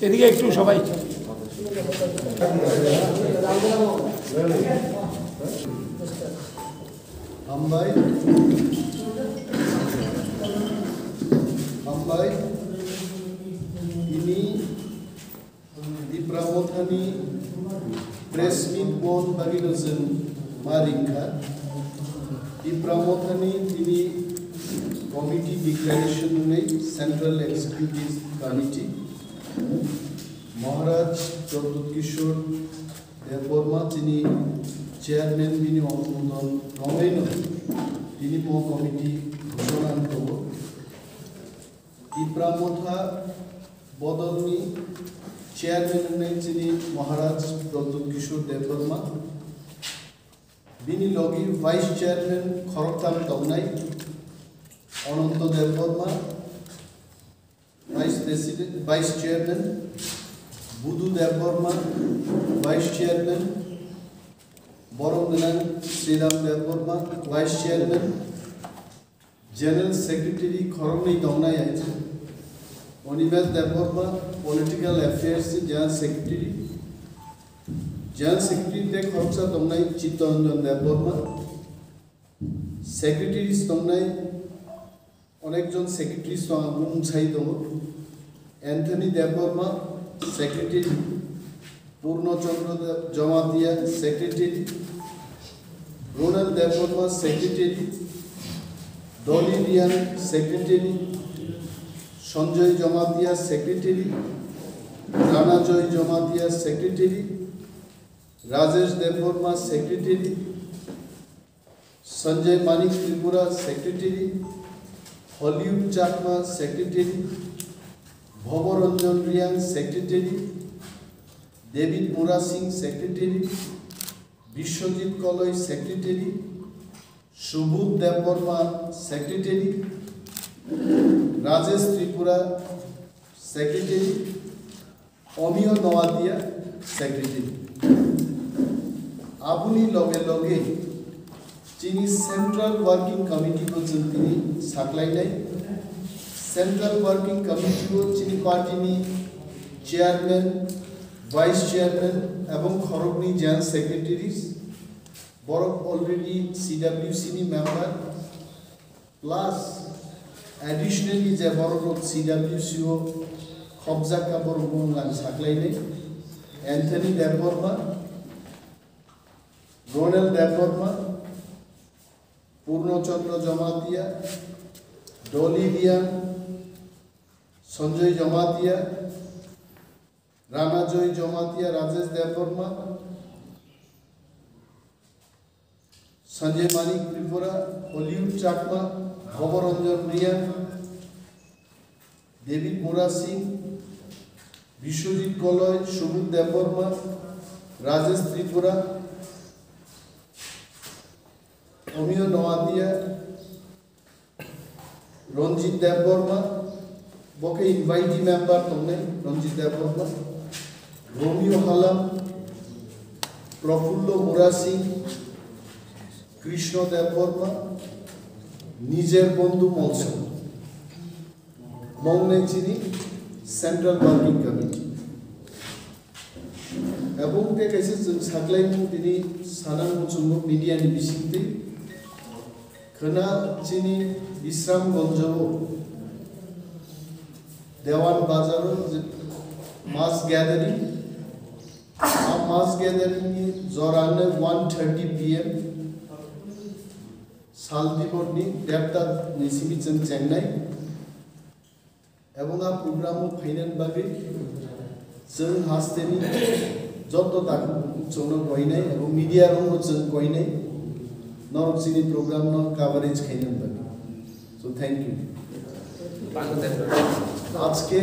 এদিকে একটু সবাই আমবাই ini di Pramothani press meet bon bagi dozen maringka di Pramothani ini committee declaration nei Central Executive Committee Maharaj Jagdut Kishore Deborma তিনি chairman তিনি অনুমোদন রমেন তিনি মো committee ঘোষণা করব ইব্রামথা বদলনি চেয়ারম্যান তিনি মহারাজ জগদুত কিশোর দেববর্মা বিনি লগি ভাইস চেয়ারম্যান খরকতাম তমনাই Ananta Debbarma vice chairman Budhu Debbarma vice chairman Borongdanan Sriram Deborma, Vice Chairman, General Secretary Khorogni Dongnai Aje, Onivel Deborma, Political Affairs General Secretary, General Secretary de Khorogsa Dongnai Chittanjan Deborma, Secretaries Dongnai, Onekjon Secretaries Agun Chai Dongo, Anthony Deborma, Secretary, Purno Chandra Jamatia, Secretary, Ronald Deborma, Secretary, Dolly Rian, Secretary, Sanjay Jamatia, Secretary, Rana Joy Jamatia, Secretary, Rajesh Deborma, Secretary, Sanjay Manik Tripura, Secretary, Hollywood Chakma, Secretary, Bhavaranjan Rian, Secretary, David Mura Singh, Secretary, Vishwajit Koloi, Secretary, Shubhut Deborma, Secretary, Rajesh Tripura, Secretary, Omiyo Nawadia, Secretary. Abuni loge loge, Chini Central Working Committee ko chintini saklai nai. Central Working Committee ko Chini party ni Chairman, Vice Chairman এবং খরগনি General Secretaries বড় already CWC ni member plus additionally যে বড় CWC ও খবজা কাবর মংলান সাকলাইনে Anthony Deborma, Ronald Deborma, Purnochandra Jamatia, Dolly Rian, Sanjay Jamatia, Rana Joy Jamatia, Rajesh Deborma, Sanjay Manik Tripura, Hollywood Chakma, Bhavaranjan Rian, David Mura Singh, Vishwajit Koloi, Shubhut Deborma, Rajesh Tripura, Omiyo Nawadia, Ranjit Deborma, Boke invitee member tonne Ranjit Deborma, Romeo Halam, Prafullo Mura Singh, Krishna Deborma, Nijer Bondhu Molson, Mongne Chini, Central Working Committee. এবং তে কাছে সাকলাইমু তিনি সানান মুচুঙ্গ media ni bisingte khana chini Bisram Gonjabo Dewan Bazaro mass gathering mass gathering ni zorane 1:30 PM Saldipur ni Depta Nisimichand Chennai এবং আ programme final বাগে जों हास्तेनि जत्त ताक चौनो गइनाय এবং মিডিয়া রং जों गइनाय नरकसिनि प्रोग्राम न कवरेज खाइनान बागे सो थैंक यू আজকে